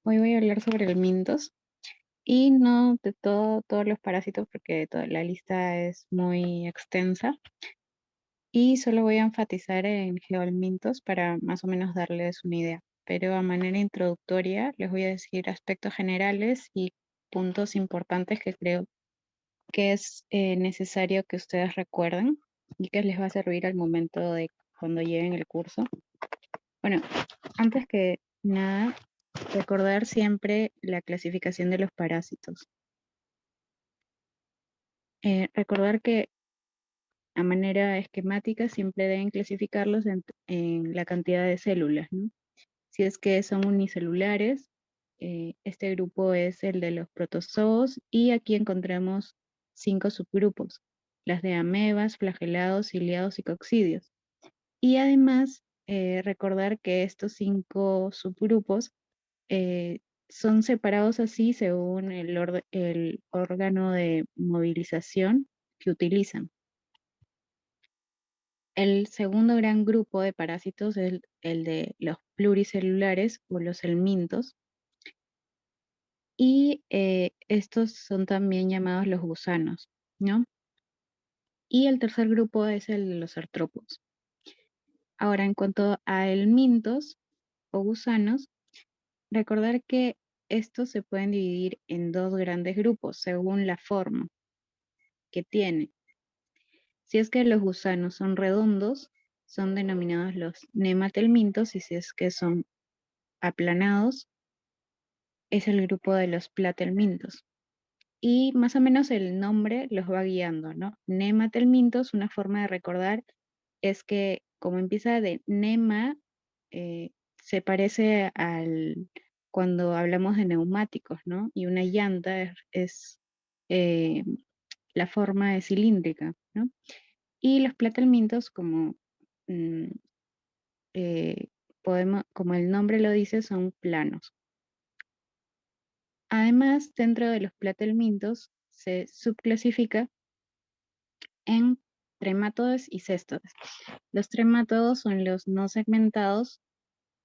Hoy voy a hablar sobre el Mintos y no de todos los parásitos porque la lista es muy extensa y solo voy a enfatizar en geomintos para más o menos darles una idea. Pero a manera introductoria les voy a decir aspectos generales y puntos importantes que creo que es necesario que ustedes recuerden y que les va a servir al momento de cuando lleguen el curso. Bueno, antes que nada, recordar siempre la clasificación de los parásitos. Recordar que a manera esquemática siempre deben clasificarlos en la cantidad de células, ¿no? Si es que son unicelulares, este grupo es el de los protozoos y aquí encontramos 5 subgrupos, las de amebas, flagelados, ciliados y coccidios. Y además, recordar que estos 5 subgrupos eh, son separados así según el órgano de movilización que utilizan. El segundo gran grupo de parásitos es el de los pluricelulares o los helmintos, y estos son también llamados los gusanos, ¿no? Y el tercer grupo es el de los artrópodos. Ahora, en cuanto a helmintos o gusanos, recordar que estos se pueden dividir en dos grandes grupos según la forma que tienen. Si es que los gusanos son redondos, son denominados los nematelmintos, y si es que son aplanados, es el grupo de los platelmintos. Y más o menos el nombre los va guiando, ¿no? Nematelmintos, una forma de recordar es que como empieza de nema, se parece al cuando hablamos de neumáticos, ¿no? Y una llanta eh, la forma es cilíndrica, ¿no? Y los platelmintos, mm, eh, como el nombre lo dice, son planos. Además, dentro de los platelmintos se subclasifica en tremátodos y céstodes. Los tremátodos son los no segmentados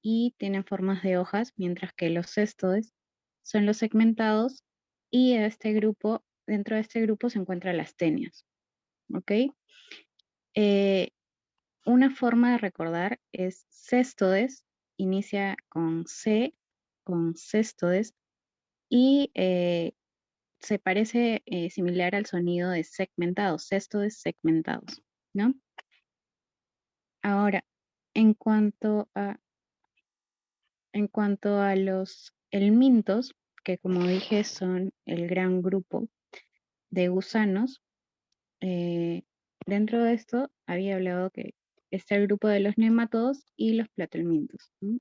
y tienen formas de hojas, mientras que los céstodes son los segmentados, y dentro de este grupo se encuentran las tenias. ¿Ok? Eh, una forma de recordar es céstodes, inicia con C, con céstodes, y se parece similar al sonido de segmentados, céstodes segmentados, ¿no? Ahora, en cuanto a, en cuanto a los helmintos, que como dije son el gran grupo de gusanos, eh, dentro de esto había hablado que está el grupo de los nematodos y los platelmintos, ¿no?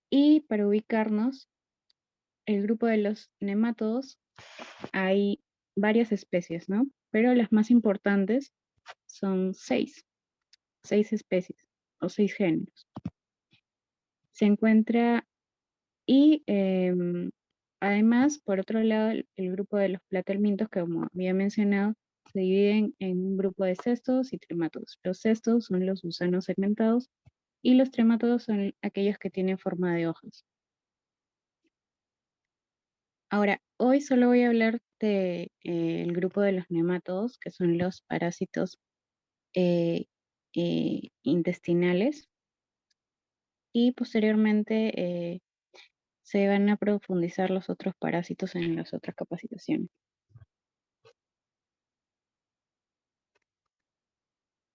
Y para ubicarnos, el grupo de los nematodos hay varias especies, ¿no? Pero las más importantes son seis especies o 6 géneros. Se encuentra y además, por otro lado, el grupo de los platelmintos, que como había mencionado, se dividen en un grupo de cestos y tremátodos. Los cestos son los gusanos segmentados y los tremátodos son aquellos que tienen forma de hojas. Ahora, hoy solo voy a hablar de el grupo de los nemátodos, que son los parásitos eh, intestinales, y posteriormente se van a profundizar los otros parásitos en las otras capacitaciones.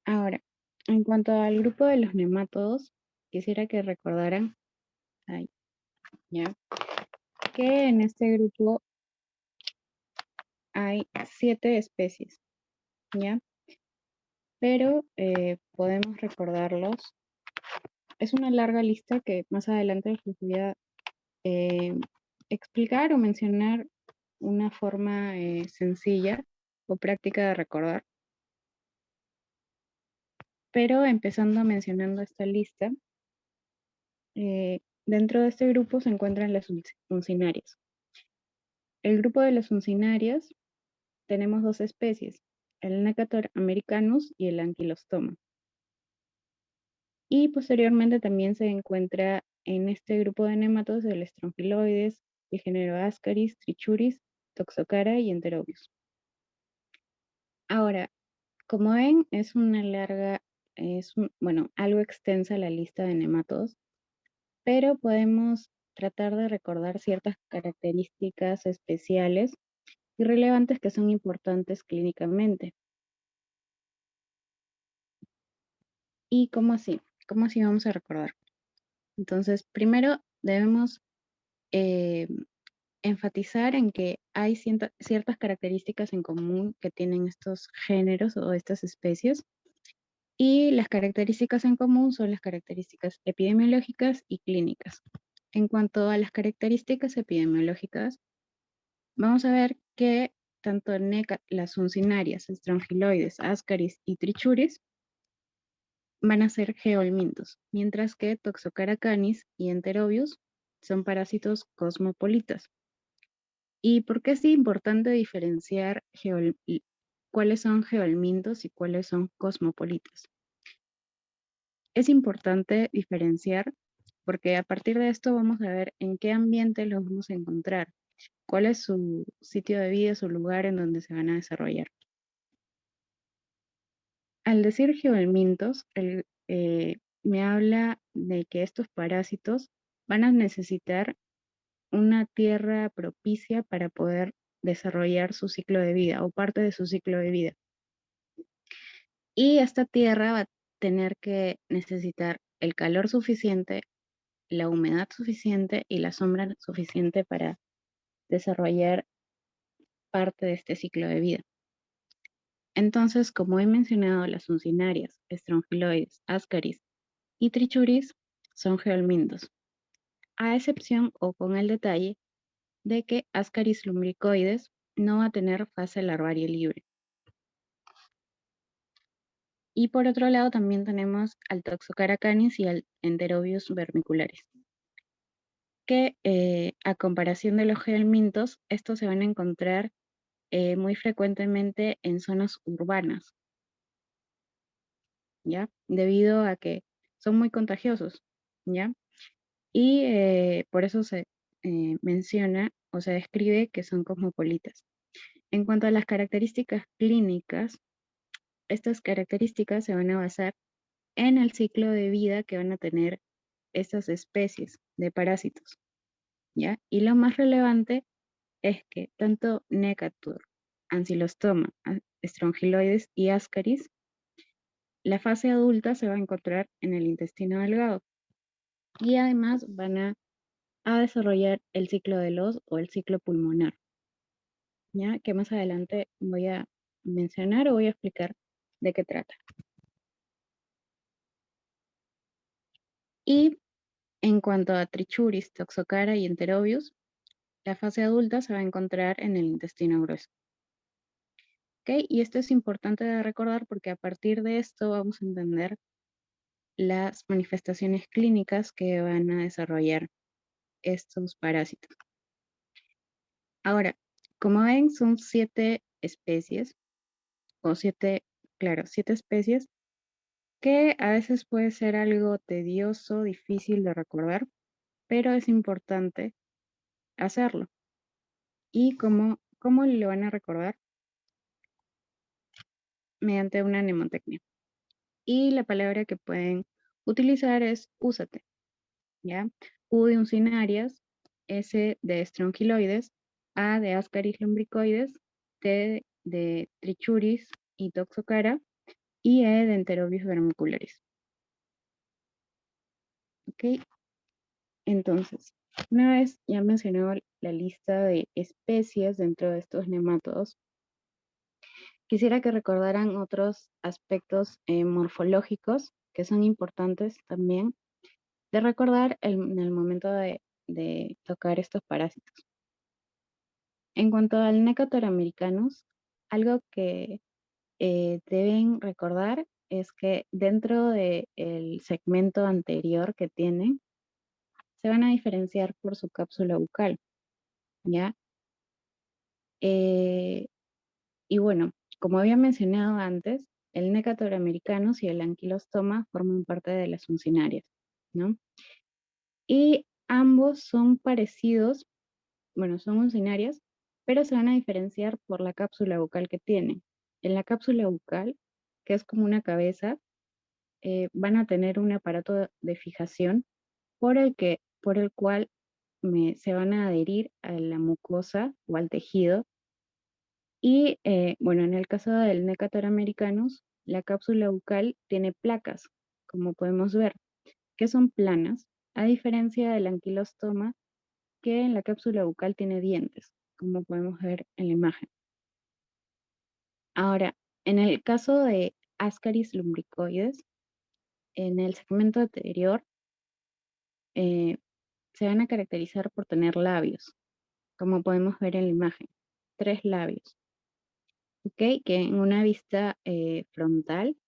Ahora, en cuanto al grupo de los nemátodos, quisiera que recordaran ay, ya, que en este grupo hay 7 especies, ¿ya? Pero podemos recordarlos. Es una larga lista que más adelante les voy a eh, explicar o mencionar una forma sencilla o práctica de recordar. Pero empezando mencionando esta lista, dentro de este grupo se encuentran las uncinarias. El grupo de las uncinarias tenemos 2 especies, el Necator americanus y el Ankylostoma. Y posteriormente también se encuentra en este grupo de nematodos el Strongyloides, el género Ascaris, Trichuris, Toxocara y Enterobius. Ahora, como ven, es una larga, bueno, algo extensa la lista de nematodos, pero podemos tratar de recordar ciertas características especiales y relevantes que son importantes clínicamente. ¿Y cómo así? ¿Cómo así vamos a recordar? Entonces, primero debemos eh, enfatizar en que hay ciertas características en común que tienen estos géneros o estas especies. Y las características en común son las características epidemiológicas y clínicas. En cuanto a las características epidemiológicas, vamos a ver que tanto las uncinarias, estrongiloides, ascaris y trichuris van a ser geolmintos, mientras que Toxocara canis y Enterobius son parásitos cosmopolitas. ¿Y por qué es importante diferenciar cuáles son geolmintos y cuáles son cosmopolitas? Es importante diferenciar porque a partir de esto vamos a ver en qué ambiente los vamos a encontrar, cuál es su sitio de vida, su lugar en donde se van a desarrollar. Al decir geohelmintos, me habla de que estos parásitos van a necesitar una tierra propicia para poder desarrollar su ciclo de vida o parte de su ciclo de vida. Y esta tierra va a tener que necesitar el calor suficiente, la humedad suficiente y la sombra suficiente para desarrollar parte de este ciclo de vida. Entonces, como he mencionado, las uncinarias, estrongiloides, ascaris y trichuris son geolmintos, a excepción o con el detalle de que ascaris lumbricoides no va a tener fase larvaria libre. Y por otro lado también tenemos al Toxocara canis y al Enterobius vermicularis, que a comparación de los geolmintos, estos se van a encontrar muy frecuentemente en zonas urbanas, ¿ya? Debido a que son muy contagiosos, ¿ya? Y por eso se menciona o se describe que son cosmopolitas. En cuanto a las características clínicas, estas características se van a basar en el ciclo de vida que van a tener estas especies de parásitos, ¿ya? Y lo más relevante es que tanto Necatur, Ancylostoma, Strongyloides y Ascaris, la fase adulta se va a encontrar en el intestino delgado y además van a desarrollar el ciclo de Loss o el ciclo pulmonar, ¿ya? Que más adelante voy a mencionar o voy a explicar de qué trata. Y en cuanto a Trichuris, Toxocara y Enterobius, la fase adulta se va a encontrar en el intestino grueso. ¿Ok? Y esto es importante de recordar porque a partir de esto vamos a entender las manifestaciones clínicas que van a desarrollar estos parásitos. Ahora, como ven, son 7 especies, o 7, claro, 7 especies que a veces puede ser algo tedioso, difícil de recordar, pero es importante hacerlo. ¿Y cómo lo van a recordar? Mediante una mnemotecnia. Y la palabra que pueden utilizar es úsate, ¿ya? U de uncinarias, S de estrongiloides, A de ascaris lumbricoides, T de trichuris y toxocara, y E de enterobius vermicularis. ¿Ok? Entonces, una vez ya mencionado la lista de especies dentro de estos nematodos, quisiera que recordaran otros aspectos morfológicos que son importantes también de recordar en el momento de tocar estos parásitos. En cuanto al Necator americanus, algo que deben recordar es que dentro del segmento anterior que tienen, se van a diferenciar por su cápsula bucal, ¿ya? Y bueno, como había mencionado antes, el Necator americanus y el Ankylostoma forman parte de las uncinarias, ¿no? Y ambos son parecidos, bueno, son uncinarias, pero se van a diferenciar por la cápsula bucal que tienen. En la cápsula bucal, que es como una cabeza, van a tener un aparato de fijación por el cual se van a adherir a la mucosa o al tejido. Y bueno, en el caso del Necator americanus, la cápsula bucal tiene placas, como podemos ver, que son planas, a diferencia del anquilostoma, que en la cápsula bucal tiene dientes, como podemos ver en la imagen. Ahora, en el caso de Ascaris lumbricoides, en el segmento anterior eh, se van a caracterizar por tener labios, como podemos ver en la imagen, 3 labios, ¿ok? Que en una vista frontal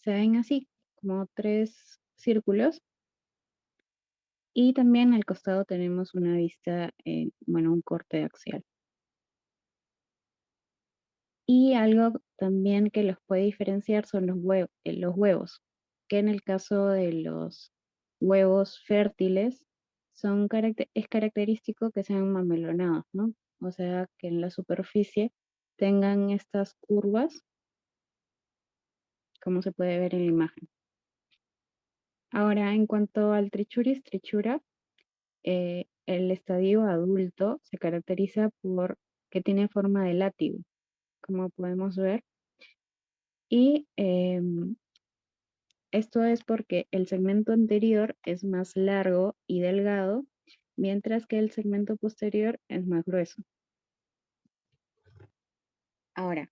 se ven así, como 3 círculos, y también al costado tenemos una vista, bueno, un corte axial. Y algo también que los puede diferenciar son los huevos, que en el caso de los huevos fértiles es característico que sean mamelonados, ¿no? O sea, que en la superficie tengan estas curvas, como se puede ver en la imagen. Ahora, en cuanto al Trichuris trichura, el estadio adulto se caracteriza por que tiene forma de látigo, como podemos ver, y esto es porque el segmento anterior es más largo y delgado, mientras que el segmento posterior es más grueso. Ahora,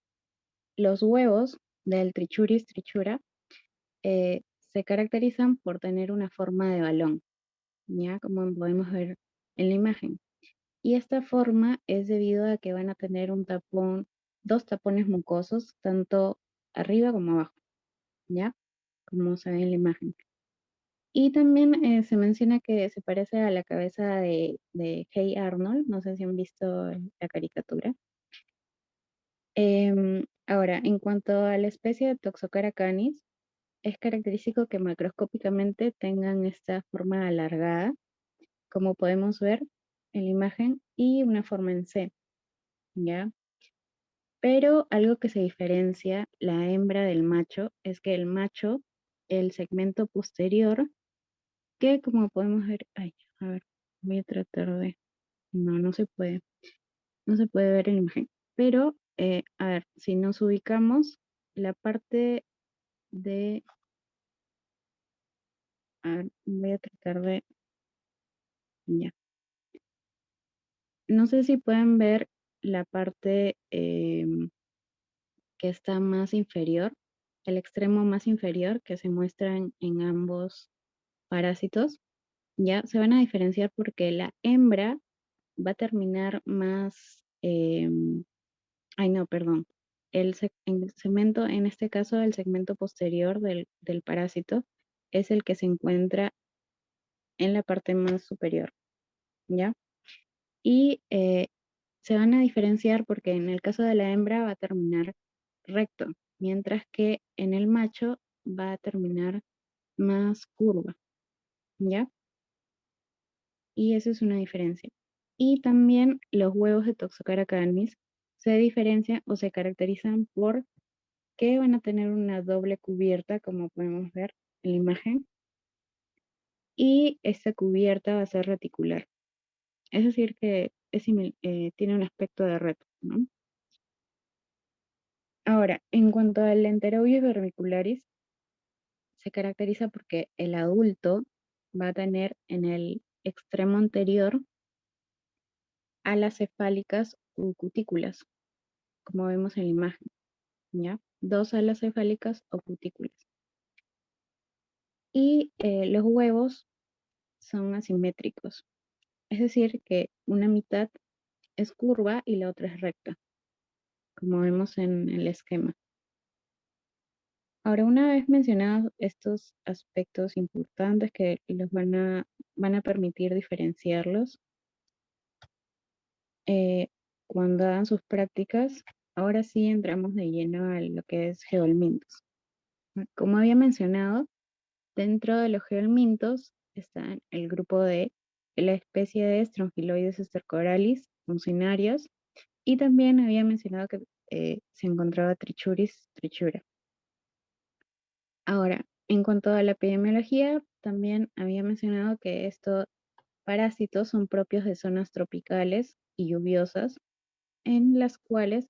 los huevos del Trichuris trichura se caracterizan por tener una forma de balón, ¿ya? Como podemos ver en la imagen. Y esta forma es debido a que van a tener dos tapones mucosos, tanto arriba como abajo, ¿ya? Como se ve en la imagen. Y también se menciona que se parece a la cabeza de Hey Arnold, no sé si han visto la caricatura. Ahora, en cuanto a la especie de Toxocara canis, es característico que macroscópicamente tengan esta forma alargada, como podemos ver en la imagen, y una forma en C, ¿ya? Pero algo que se diferencia la hembra del macho es que el macho, el segmento posterior, que como podemos ver, ay, a ver, voy a tratar de, no se puede, no se puede ver en la imagen, pero a ver, si nos ubicamos, la parte de, a ver, voy a tratar de, ya, no sé si pueden ver la parte que está más inferior, el extremo más inferior que se muestra en ambos parásitos, ya se van a diferenciar porque la hembra va a terminar más, ay no, perdón, el segmento, en este caso el segmento posterior del parásito, es el que se encuentra en la parte más superior, ¿ya? Y se van a diferenciar porque en el caso de la hembra va a terminar recto, mientras que en el macho va a terminar más curva, ¿ya? Y eso es una diferencia. Y también los huevos de Toxocara canis se diferencian o se caracterizan por que van a tener una doble cubierta, como podemos ver en la imagen, y esta cubierta va a ser reticular. Es decir, que tiene un aspecto de reto, ¿no? Ahora, en cuanto al Enterobius vermicularis, se caracteriza porque el adulto va a tener en el extremo anterior alas cefálicas u cutículas, como vemos en la imagen, ¿ya? 2 alas cefálicas o cutículas. Y los huevos son asimétricos, es decir, que una mitad es curva y la otra es recta, como vemos en el esquema. Ahora, una vez mencionados estos aspectos importantes que los van a permitir diferenciarlos, cuando hagan sus prácticas, ahora sí entramos de lleno a lo que es geolmintos. Como había mencionado, dentro de los geolmintos está el grupo de la especie de Strongyloides stercoralis funcionarios, y también había mencionado que se encontraba Trichuris trichura. Ahora, en cuanto a la epidemiología, también había mencionado que estos parásitos son propios de zonas tropicales y lluviosas, en las cuales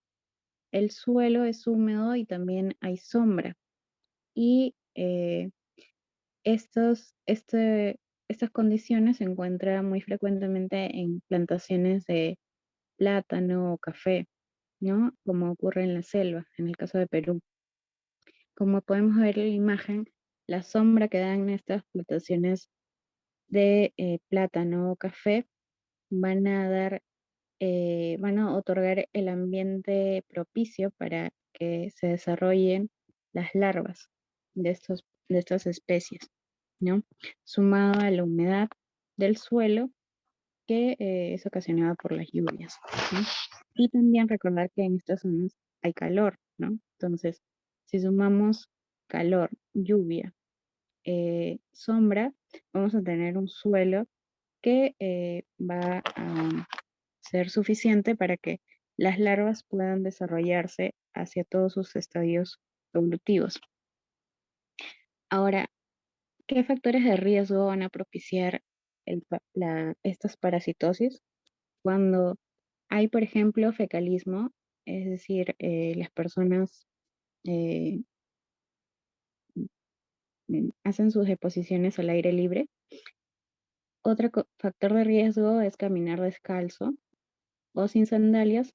el suelo es húmedo y también hay sombra. Y estas condiciones se encuentran muy frecuentemente en plantaciones de plátano o café, ¿no? Como ocurre en la selva, en el caso de Perú. Como podemos ver en la imagen, la sombra que dan estas plantaciones de plátano o café van a van a otorgar el ambiente propicio para que se desarrollen las larvas de estas especies, ¿no? Sumado a la humedad del suelo que es ocasionada por las lluvias, ¿no? Y también recordar que en estas zonas hay calor, ¿no? Entonces, si sumamos calor, lluvia, sombra, vamos a tener un suelo que va a ser suficiente para que las larvas puedan desarrollarse hacia todos sus estadios evolutivos. Ahora, ¿qué factores de riesgo van a propiciar estas parasitosis? Cuando hay, por ejemplo, fecalismo, es decir, las personas eh, hacen sus deposiciones al aire libre. Otro factor de riesgo es caminar descalzo o sin sandalias.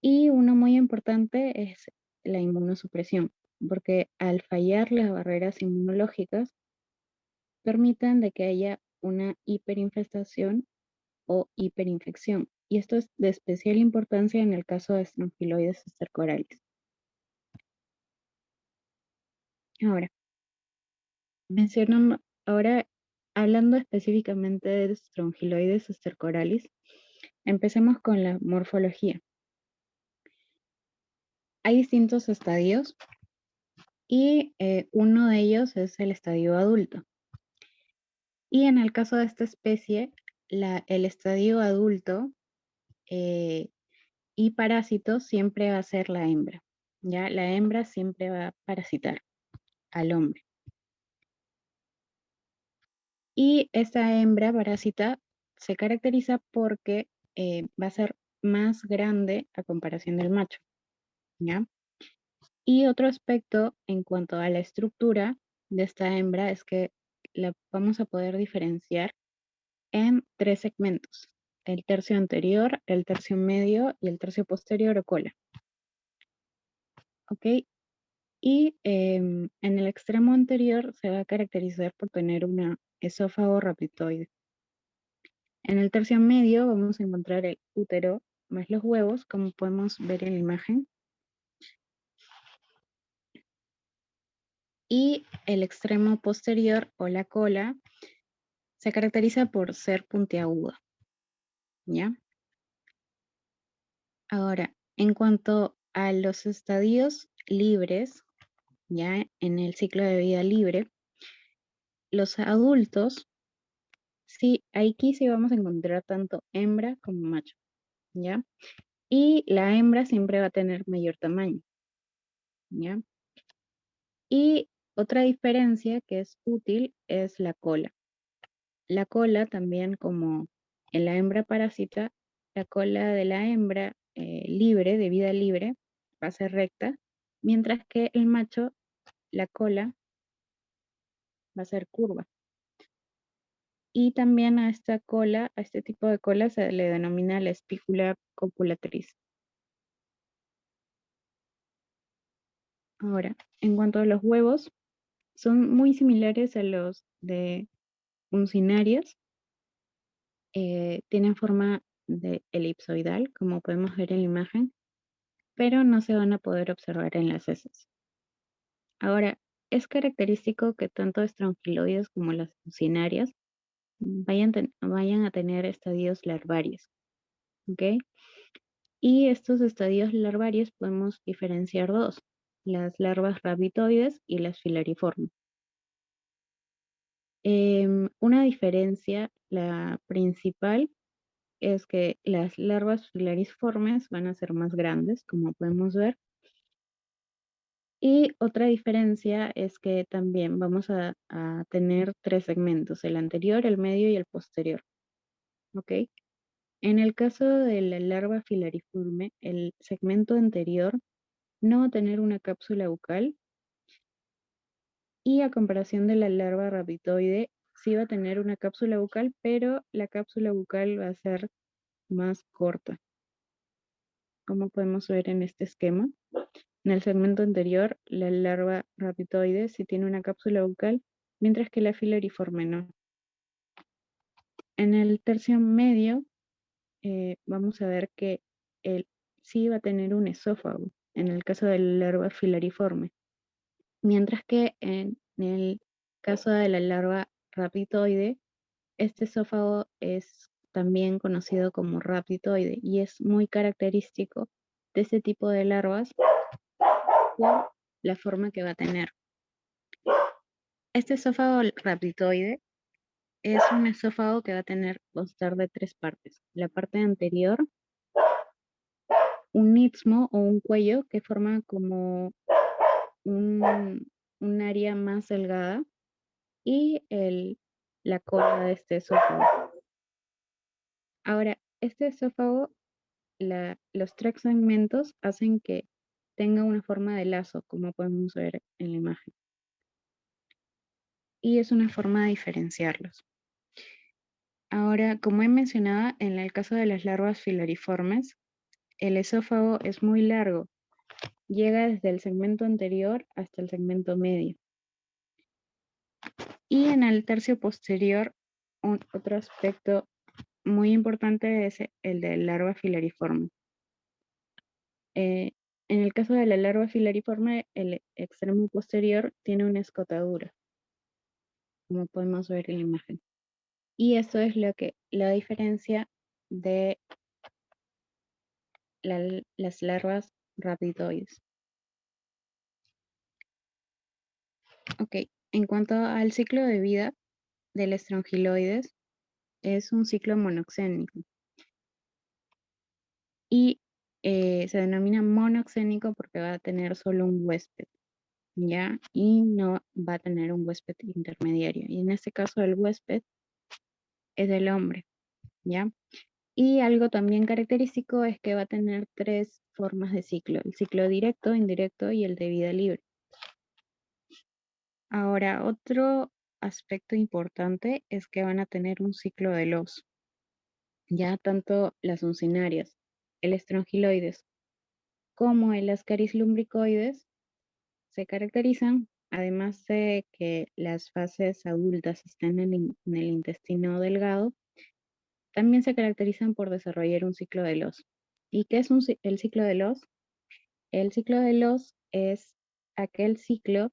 Y uno muy importante es la inmunosupresión, porque al fallar las barreras inmunológicas, permiten de que haya una hiperinfestación o hiperinfección. Y esto es de especial importancia en el caso de Strongyloides stercoralis. Ahora, mencionamos, ahora hablando específicamente de Strongyloides stercoralis, empecemos con la morfología. Hay distintos estadios y uno de ellos es el estadio adulto. Y en el caso de esta especie, el estadio adulto y parásito siempre va a ser la hembra. ¿Ya? La hembra siempre va a parasitar al hombre. Y esta hembra parásita se caracteriza porque va a ser más grande a comparación del macho. ¿Ya? Y otro aspecto en cuanto a la estructura de esta hembra es que la vamos a poder diferenciar en 3 segmentos: el tercio anterior, el tercio medio y el tercio posterior o cola. ¿Ok? Y en el extremo anterior se va a caracterizar por tener un esófago raptoide. En el tercio medio vamos a encontrar el útero más los huevos, como podemos ver en la imagen. Y el extremo posterior o la cola se caracteriza por ser puntiaguda. ¿Ya? Ahora, en cuanto a los estadios libres, ya en el ciclo de vida libre, los adultos, sí, aquí sí vamos a encontrar tanto hembra como macho, ¿ya? Y la hembra siempre va a tener mayor tamaño, ¿ya? Y otra diferencia que es útil es la cola. La cola también, como en la hembra parásita, la cola de la hembra libre, de vida libre, va a ser recta, mientras que el macho, la cola va a ser curva. Y también a esta cola, a este tipo de cola se le denomina la espícula copulatriz. Ahora, en cuanto a los huevos, son muy similares a los de uncinarias. Tienen forma de elipsoidal, como podemos ver en la imagen, pero no se van a poder observar en las heces. Ahora, es característico que tanto estrongiloides como las uncinarias vayan a tener estadios larvarios. ¿Ok? Y estos estadios larvarios podemos diferenciar dos, las larvas rabitoides y las filariformes. Una diferencia, la principal, es que las larvas filariformes van a ser más grandes, como podemos ver. Y otra diferencia es que también vamos a tener tres segmentos, el anterior, el medio y el posterior. ¿Ok? En el caso de la larva filariforme, el segmento anterior no va a tener una cápsula bucal y a comparación de la larva rabitoide, sí va a tener una cápsula bucal, pero la cápsula bucal va a ser más corta, como podemos ver en este esquema. En el segmento anterior, la larva rabitoide sí tiene una cápsula bucal, mientras que la filariforme no. En el tercio medio, vamos a ver que él sí va a tener un esófago, en el caso de la larva filariforme, mientras que en el caso de la larva rabitoide, este esófago es también conocido como rabditoide y es muy característico de este tipo de larvas por la forma que va a tener. Este esófago rabditoide es un esófago que va a constar de tres partes. La parte anterior, un istmo o un cuello que forma como un área más delgada y la cola de este esófago. Ahora, este esófago, los tres segmentos hacen que tenga una forma de lazo, como podemos ver en la imagen. Y es una forma de diferenciarlos. Ahora, como he mencionado, en el caso de las larvas filariformes, el esófago es muy largo, llega desde el segmento anterior hasta el segmento medio. Y en el tercio posterior, otro aspecto muy importante es el de larva filariforme. En el caso de la larva filariforme, el extremo posterior tiene una escotadura, como podemos ver en la imagen. Y eso es lo que la diferencia de las larvas rapidoides. Ok, en cuanto al ciclo de vida del estrongiloides, es un ciclo monoxénico. Y se denomina monoxénico porque va a tener solo un huésped, ¿ya? Y no va a tener un huésped intermediario. Y en este caso el huésped es el hombre, ¿ya? Y algo también característico es que va a tener tres formas de ciclo, el ciclo directo, indirecto y el de vida libre. Ahora, otro aspecto importante es que van a tener un ciclo de Loos, ya tanto las uncinarias, el estrongiloides, como el Ascaris lumbricoides se caracterizan, además de que las fases adultas están en el intestino delgado, también se caracterizan por desarrollar un ciclo de Loos. ¿Y qué es el ciclo de Loos? El ciclo de Loos es aquel ciclo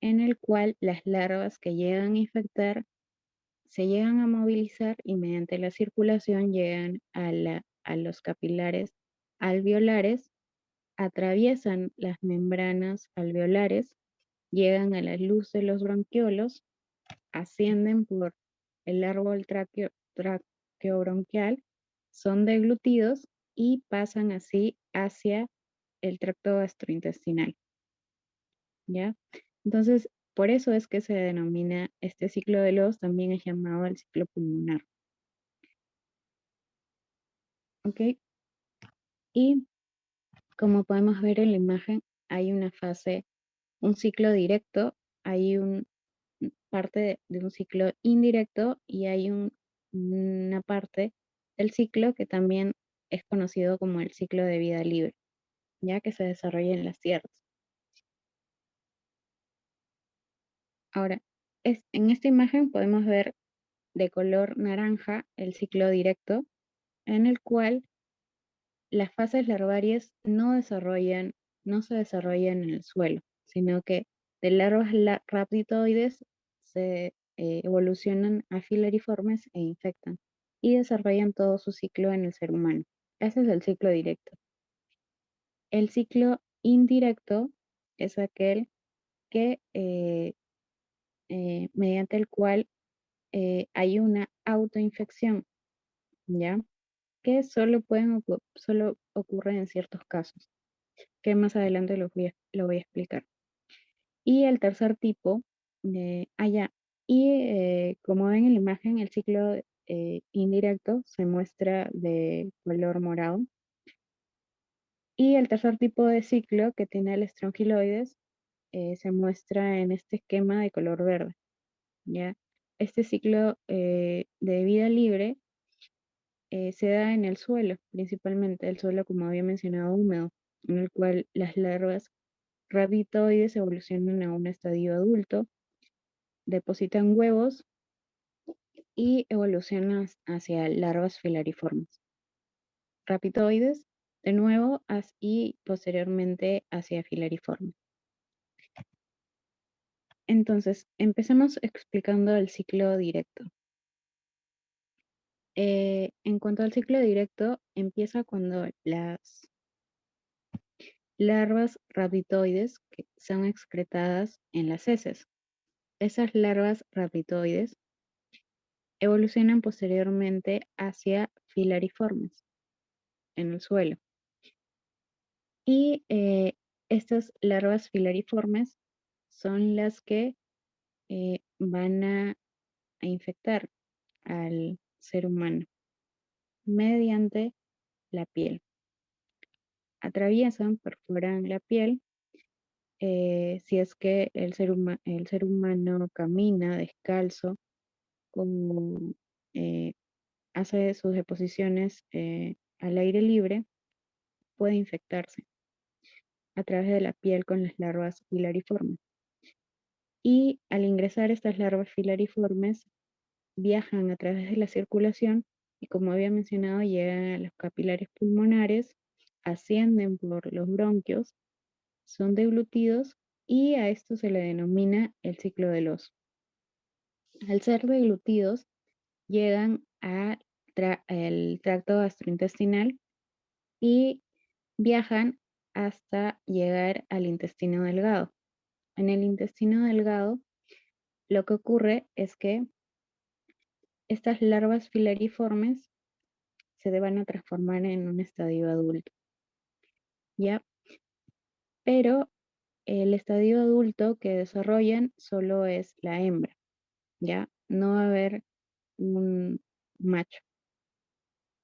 en el cual las larvas que llegan a infectar se llegan a movilizar y mediante la circulación llegan a los capilares alveolares, atraviesan las membranas alveolares, llegan a la luz de los bronquiolos, ascienden por el árbol traqueobronquial, son deglutidos y pasan así hacia el tracto gastrointestinal. ¿Ya? Entonces, por eso es que se denomina este ciclo de Loos, también es llamado el ciclo pulmonar. ¿Ok? Y como podemos ver en la imagen, hay una fase, un ciclo directo, hay parte de un ciclo indirecto y hay una parte del ciclo que también es conocido como el ciclo de vida libre, ya que se desarrolla en las tierras. Ahora, en esta imagen podemos ver de color naranja el ciclo directo, en el cual las fases larvarias no se desarrollan en el suelo, sino que de larvas raptoides se evolucionan a filariformes e infectan y desarrollan todo su ciclo en el ser humano. Ese es el ciclo directo. El ciclo indirecto es aquel que mediante el cual hay una autoinfección, ¿ya? Que solo ocurre en ciertos casos, que más adelante lo voy a explicar. Y el tercer tipo, allá, como ven en la imagen, el ciclo indirecto se muestra de color morado. Y el tercer tipo de ciclo que tiene el estrongiloides se muestra en este esquema de color verde, ¿ya? Este ciclo de vida libre se da en el suelo, principalmente el suelo, como había mencionado, húmedo, en el cual las larvas rabitoides evolucionan a un estadio adulto, depositan huevos y evolucionan hacia larvas filariformes. Rabitoides, de nuevo, y posteriormente hacia filariformes. Entonces, empecemos explicando el ciclo directo. En cuanto al ciclo directo, empieza cuando las larvas rabitoides que son excretadas en las heces. Esas larvas rabitoides evolucionan posteriormente hacia filariformes en el suelo. Y estas larvas filariformes son las que van a infectar al ser humano mediante la piel. Atraviesan, perforan la piel. Si es que el ser humano camina descalzo, como eh, hace sus deposiciones al aire libre, puede infectarse a través de la piel con las larvas filariformes. Y al ingresar estas larvas filariformes, viajan a través de la circulación y, como había mencionado, llegan a los capilares pulmonares, ascienden por los bronquios, son deglutidos y a esto se le denomina el ciclo del oso. Al ser deglutidos, llegan al tracto gastrointestinal y viajan hasta llegar al intestino delgado. En el intestino delgado, lo que ocurre es que estas larvas filariformes se van a transformar en un estadio adulto, ¿ya? Pero el estadio adulto que desarrollan solo es la hembra, ¿ya? No va a haber un macho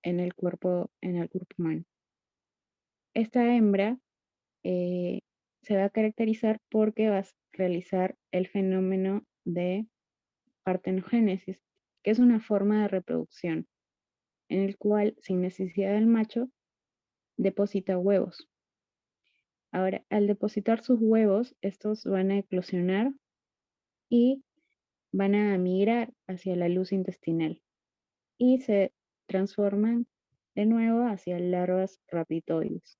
en el cuerpo humano. Esta hembra eh, se va a caracterizar porque va a realizar el fenómeno de partenogénesis, que es una forma de reproducción en el cual, sin necesidad del macho, deposita huevos. Ahora, al depositar sus huevos, estos van a eclosionar y van a migrar hacia la luz intestinal y se transforman de nuevo hacia larvas rapitoides.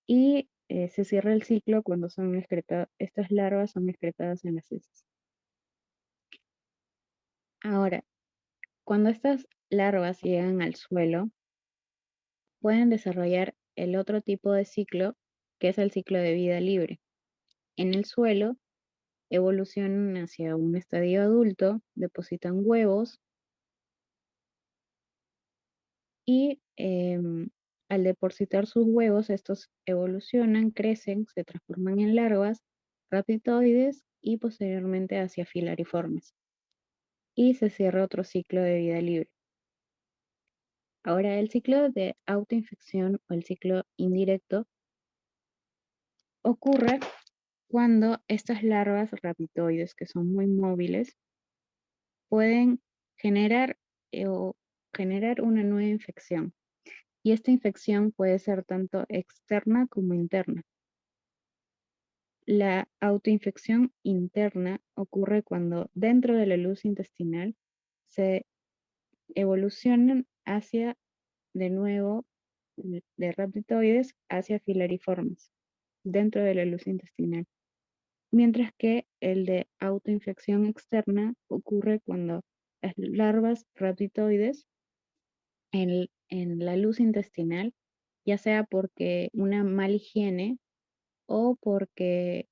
Y se cierra el ciclo cuando estas larvas son excretadas en las heces. Ahora, cuando estas larvas llegan al suelo, pueden desarrollar el otro tipo de ciclo, que es el ciclo de vida libre. En el suelo, evolucionan hacia un estadio adulto, depositan huevos y al depositar sus huevos, estos evolucionan, crecen, se transforman en larvas rapitoides y posteriormente hacia filariformes. Y se cierra otro ciclo de vida libre. Ahora, el ciclo de autoinfección o el ciclo indirecto ocurre cuando estas larvas rapitoides, que son muy móviles, pueden generar o generar una nueva infección. Y esta infección puede ser tanto externa como interna. La autoinfección interna ocurre cuando dentro de la luz intestinal se evolucionan hacia, de nuevo, de raptoides hacia filariformes dentro de la luz intestinal. Mientras que el de autoinfección externa ocurre cuando las larvas raptoides en la luz intestinal, ya sea porque una mala higiene o porque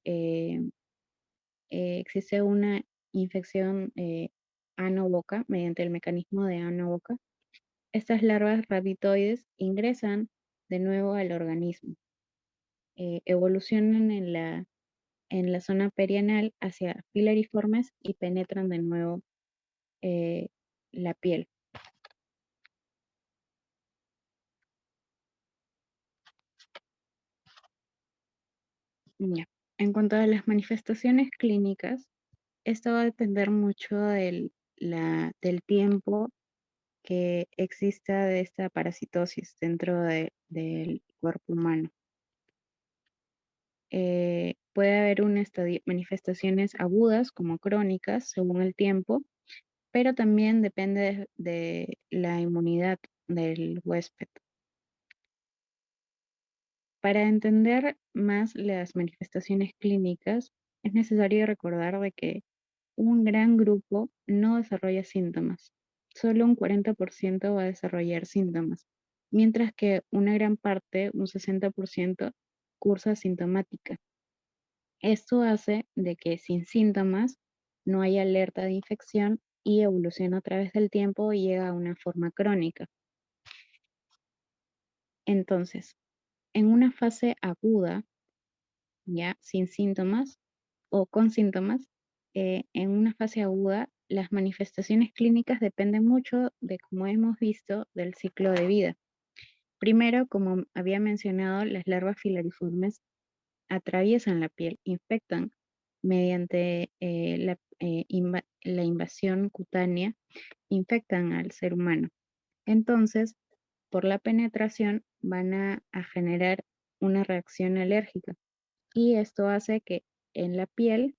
existe una infección ano-boca mediante el mecanismo de ano-boca. Estas larvas rabitoides ingresan de nuevo al organismo, evolucionan en la zona perianal hacia filariformes y penetran de nuevo eh, la piel. Ya. En cuanto a las manifestaciones clínicas, esto va a depender mucho del tiempo que exista de esta parasitosis dentro del cuerpo humano. Puede haber manifestaciones agudas como crónicas según el tiempo, pero también depende de la inmunidad del huésped. Para entender más las manifestaciones clínicas, es necesario recordar de que un gran grupo no desarrolla síntomas. Solo un 40% va a desarrollar síntomas, mientras que una gran parte, un 60%, cursa sintomática. Esto hace de que sin síntomas no haya alerta de infección y evoluciona a través del tiempo y llega a una forma crónica. Entonces, en una fase aguda, ya sin síntomas o con síntomas, en una fase aguda, las manifestaciones clínicas dependen mucho de, como hemos visto, del ciclo de vida. Primero, como había mencionado, las larvas filariformes atraviesan la piel, infectan mediante la invasión cutánea, infectan al ser humano. Entonces, por la penetración van a generar una reacción alérgica y esto hace que en la piel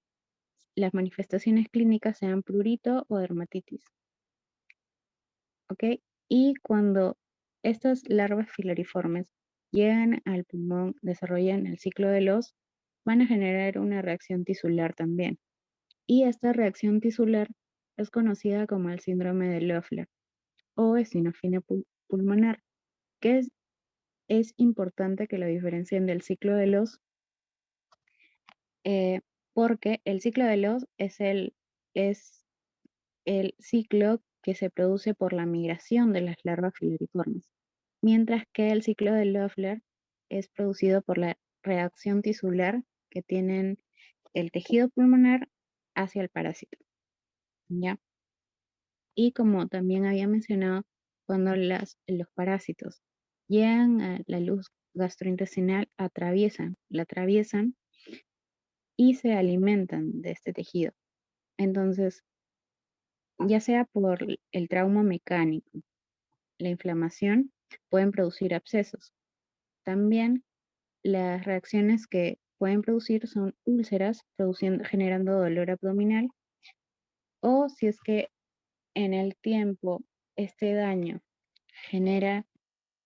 las manifestaciones clínicas sean prurito o dermatitis. ¿Ok? Y cuando estas larvas filariformes llegan al pulmón, desarrollan el ciclo de los, van a generar una reacción tisular también. Y esta reacción tisular es conocida como el síndrome de Loeffler o eosinofilea pulmonar, que es importante que lo diferencien del ciclo de los, eh, porque el ciclo de los es el ciclo que se produce por la migración de las larvas filariformes, mientras que el ciclo de Loeffler es producido por la reacción tisular que tienen el tejido pulmonar hacia el parásito, ¿ya? Y como también había mencionado, cuando los parásitos llegan a la luz gastrointestinal, la atraviesan y se alimentan de este tejido. Entonces, ya sea por el trauma mecánico, la inflamación, pueden producir abscesos. También las reacciones que pueden producir son úlceras, generando dolor abdominal, o si es que en el tiempo este daño genera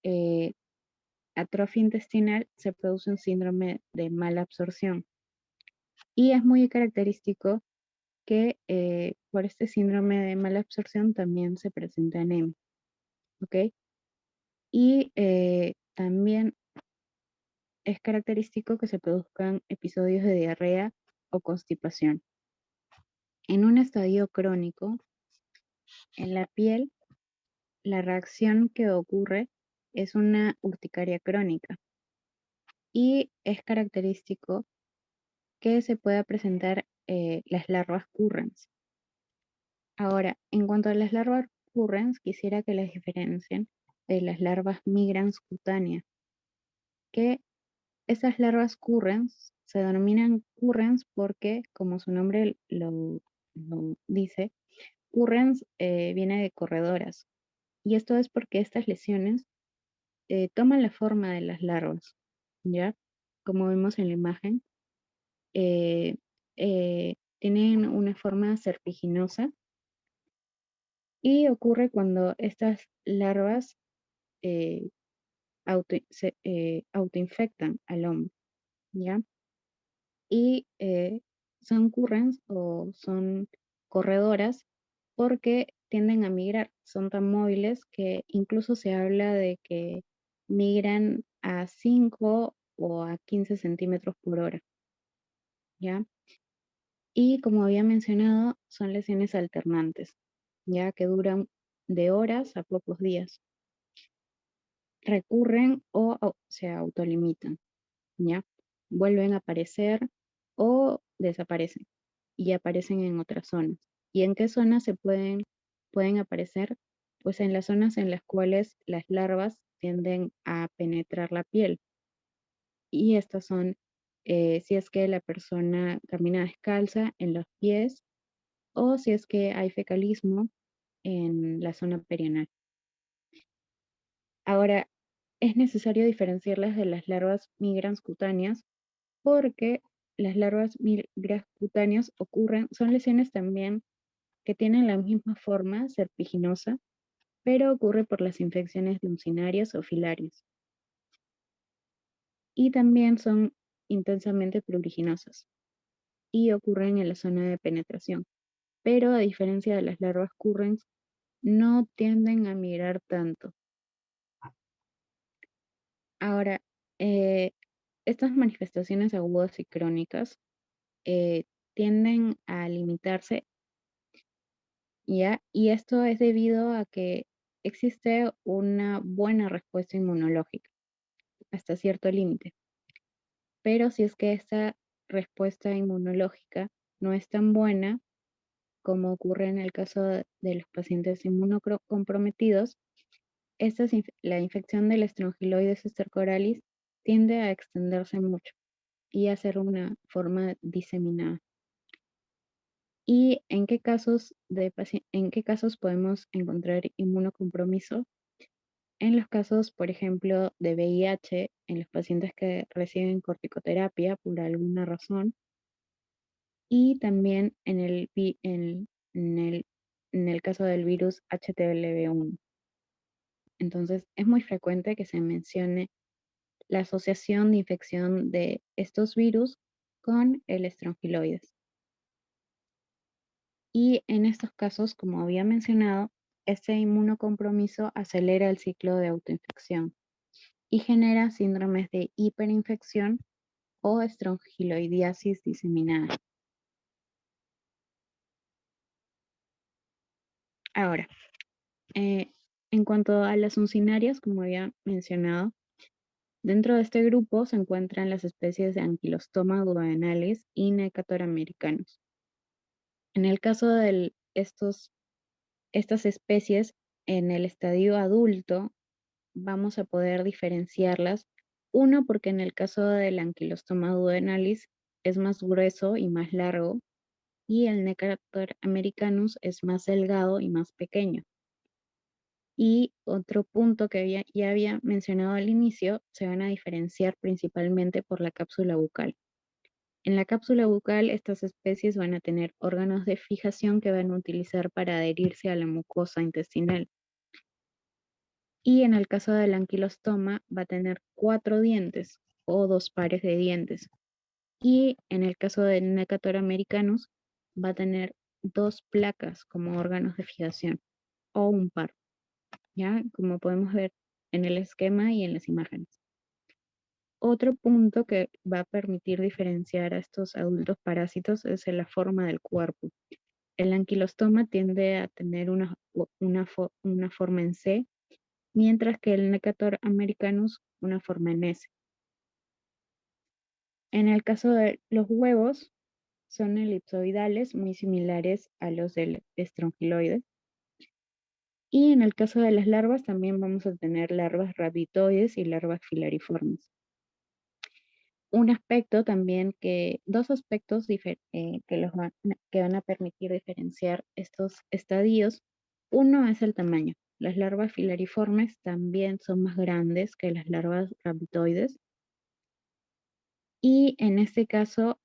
eh, atrofia intestinal, se produce un síndrome de mala absorción. Y es muy característico que por este síndrome de mala absorción también se presenta anemia. ¿Ok? Y también es característico que se produzcan episodios de diarrea o constipación. En un estadio crónico, en la piel, la reacción que ocurre es una urticaria crónica y es característico que se pueda presentar las larvas currens. Ahora, en cuanto a las larvas currens, quisiera que las diferencien de las larvas migrans cutáneas, que esas larvas currens se denominan currens porque, como su nombre lo dice, currens viene de corredoras. Y esto es porque estas lesiones toman la forma de las larvas, ¿ya? Como vemos en la imagen, eh, tienen una forma serpiginosa y ocurre cuando estas larvas eh, se autoinfectan al hombre, ¿ya? Y son currens o son corredoras porque tienden a migrar, son tan móviles que incluso se habla de que migran a 5 o a 15 centímetros por hora, ¿ya? Y como había mencionado, son lesiones alternantes, ya que duran de horas a pocos días. Recurren o se autolimitan, ¿ya? Vuelven a aparecer o desaparecen y aparecen en otras zonas. ¿Y en qué zonas pueden aparecer? Pues en las zonas en las cuales las larvas tienden a penetrar la piel. Y estas son, si es que la persona camina descalza en los pies o si es que hay fecalismo en la zona perianal. Ahora, es necesario diferenciarlas de las larvas migrans cutáneas porque las larvas migrans cutáneas son lesiones también que tienen la misma forma serpiginosa, pero ocurre por las infecciones duncinarias o filarias. Y también son intensamente pruriginosas y ocurren en la zona de penetración. Pero a diferencia de las larvas currens, no tienden a migrar tanto. Ahora, eh, estas manifestaciones agudas y crónicas eh, tienden a limitarse, ¿ya? Y esto es debido a que existe una buena respuesta inmunológica hasta cierto límite. Pero si es que esta respuesta inmunológica no es tan buena como ocurre en el caso de los pacientes inmunocomprometidos, la infección del Strongyloides estercoralis tiende a extenderse mucho y a ser una forma diseminada. ¿Y en qué casos podemos encontrar inmunocompromiso? En los casos, por ejemplo, de VIH, en los pacientes que reciben corticoterapia por alguna razón, y también en el caso del virus HTLV1. Entonces, es muy frecuente que se mencione la asociación de infección de estos virus con el estrongiloides. Y en estos casos, como había mencionado, este inmunocompromiso acelera el ciclo de autoinfección y genera síndromes de hiperinfección o estrongiloidiasis diseminada. Ahora, en cuanto a las uncinarias, como había mencionado, dentro de este grupo se encuentran las especies de Ankylostoma duodenalis y Necator americanus. En el caso de estas especies, en el estadio adulto, vamos a poder diferenciarlas. Uno, porque en el caso del Ankylostoma duodenalis es más grueso y más largo, y el Necator americanus es más delgado y más pequeño. Y otro punto que ya había mencionado al inicio, se van a diferenciar principalmente por la cápsula bucal. En la cápsula bucal, estas especies van a tener órganos de fijación que van a utilizar para adherirse a la mucosa intestinal. Y en el caso del anquilostoma, va a tener 4 dientes o 2 pares de dientes. Y en el caso del Necator americanus, va a tener 2 placas como órganos de fijación o un par. ¿Ya? Como podemos ver en el esquema y en las imágenes. Otro punto que va a permitir diferenciar a estos adultos parásitos es la forma del cuerpo. El anquilostoma tiende a tener una forma en C, mientras que el Necator americanus una forma en S. En el caso de los huevos, son elipsoidales, muy similares a los del estrongiloide. Y en el caso de las larvas también vamos a tener larvas rabitoides y larvas filariformes. Un aspecto también dos aspectos que van a permitir diferenciar estos estadios. Uno es el tamaño. Las larvas filariformes también son más grandes que las larvas rabitoides. Y en este caso,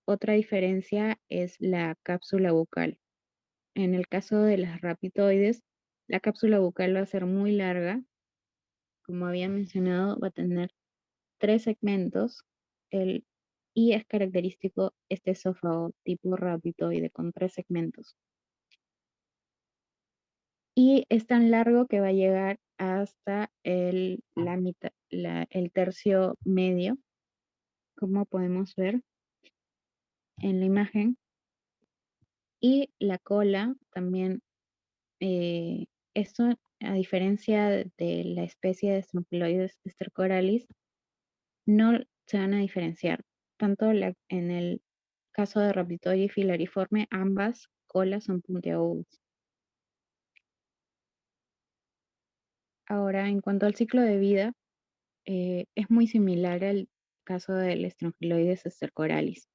otra diferencia es la cápsula bucal. En el caso de las rabitoides, la cápsula bucal va a ser muy larga. Como había mencionado, va a tener 3 segmentos y es característico este esófago tipo rabitoide con 3 segmentos. y es tan largo que va a llegar hasta el tercio medio, como podemos ver en la imagen, y la cola también, esto a diferencia de la especie de Strongyloides stercoralis, no se van a diferenciar. Tanto en el caso de Rhabditoide y Filariforme, ambas colas son puntiagudas. Ahora, en cuanto al ciclo de vida, es muy similar al caso del Strongyloides stercoralis,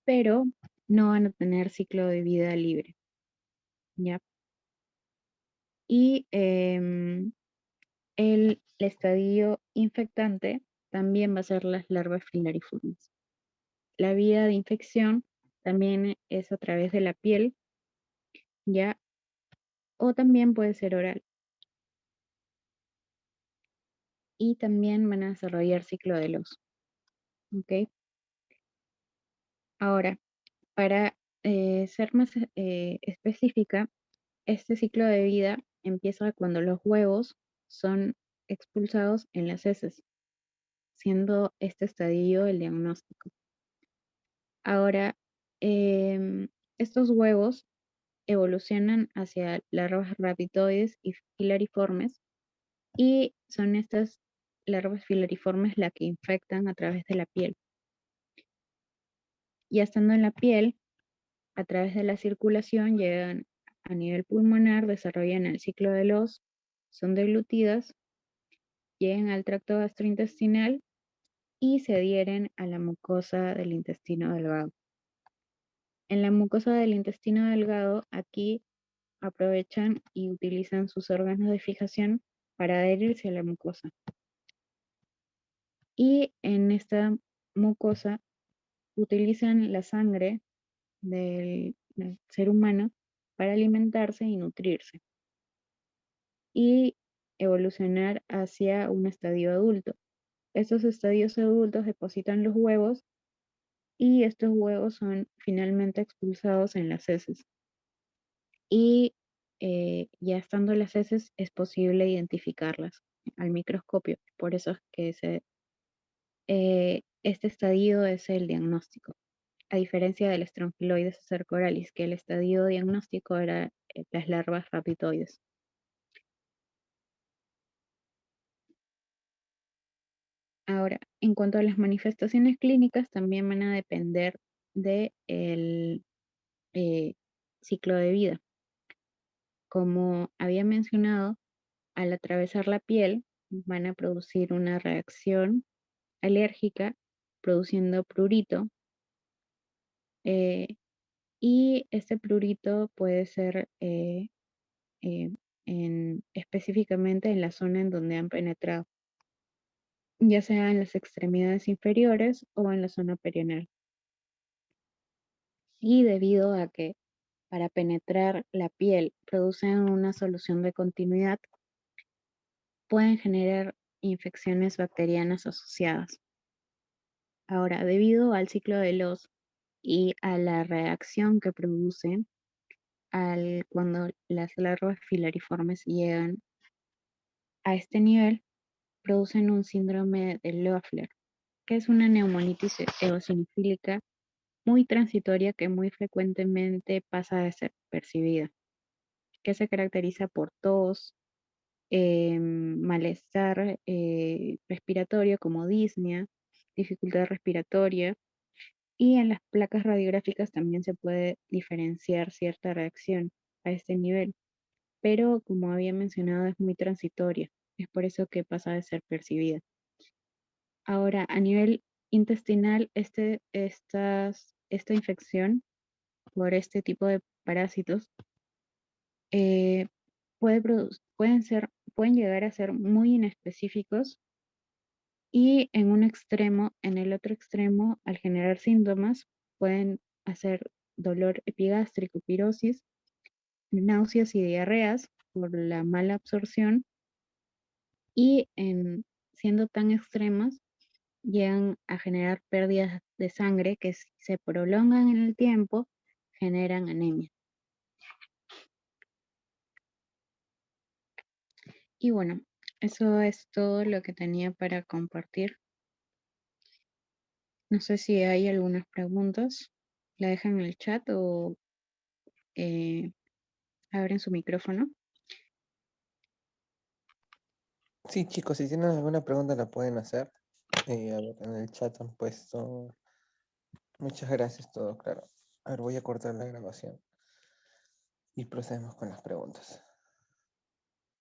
pero no van a tener ciclo de vida libre, ¿ya? Y el estadio infectante también va a ser las larvas filariformes. La vía de infección también es a través de la piel, ¿ya? O también puede ser oral. Y también van a desarrollar ciclo de los, ¿ok? Ahora, para ser más específica, este ciclo de vida empieza cuando los huevos son expulsados en las heces, siendo este estadio el diagnóstico. Ahora, estos huevos evolucionan hacia larvas rhabditoides y filariformes, y son estas larvas filariformes las que infectan a través de la piel. Ya estando en la piel, a través de la circulación, llegan a nivel pulmonar, desarrollan el ciclo de los, son deglutidas, llegan al tracto gastrointestinal y se adhieren a la mucosa del intestino delgado. En la mucosa del intestino delgado, aquí aprovechan y utilizan sus órganos de fijación para adherirse a la mucosa. Y en esta mucosa utilizan la sangre del ser humano para alimentarse y nutrirse y evolucionar hacia un estadio adulto. Estos estadios adultos depositan los huevos y estos huevos son finalmente expulsados en las heces. Y ya estando las heces es posible identificarlas al microscopio. Por eso es que este estadio es el diagnóstico. A diferencia del Strongyloides cercoralis, que el estadio diagnóstico era las larvas rhabditoides. Ahora, en cuanto a las manifestaciones clínicas, también van a depender del ciclo de vida. Como había mencionado, al atravesar la piel van a producir una reacción alérgica, produciendo prurito, eh, y este prurito puede ser eh, específicamente en la zona en donde han penetrado, ya sea en las extremidades inferiores o en la zona perianal. Y debido a que para penetrar la piel producen una solución de continuidad, pueden generar infecciones bacterianas asociadas. Ahora, debido al ciclo de los y a la reacción que producen cuando las larvas filariformes llegan a este nivel, producen un síndrome de Loeffler, que es una neumonitis eosinofílica muy transitoria que muy frecuentemente pasa desapercibida, que se caracteriza por tos, malestar respiratorio como disnea, dificultad respiratoria, y en las placas radiográficas también se puede diferenciar cierta reacción a este nivel, pero como había mencionado es muy transitoria, es por eso que pasa de ser percibida. Ahora, a nivel intestinal, esta infección por este tipo de parásitos eh, pueden llegar a ser muy inespecíficos, y en un extremo, en el otro extremo, al generar síntomas, pueden hacer dolor epigástrico, pirosis, náuseas y diarreas por la mala absorción, y siendo tan extremas, llegan a generar pérdidas de sangre que si se prolongan en el tiempo, generan anemia. Y bueno, eso es todo lo que tenía para compartir. No sé si hay algunas preguntas. La dejan en el chat o eh, abren su micrófono. Sí, chicos, si tienen alguna pregunta la pueden hacer. A ver, en el chat han puesto. Muchas gracias, todo claro. A ver, voy a cortar la grabación y procedemos con las preguntas.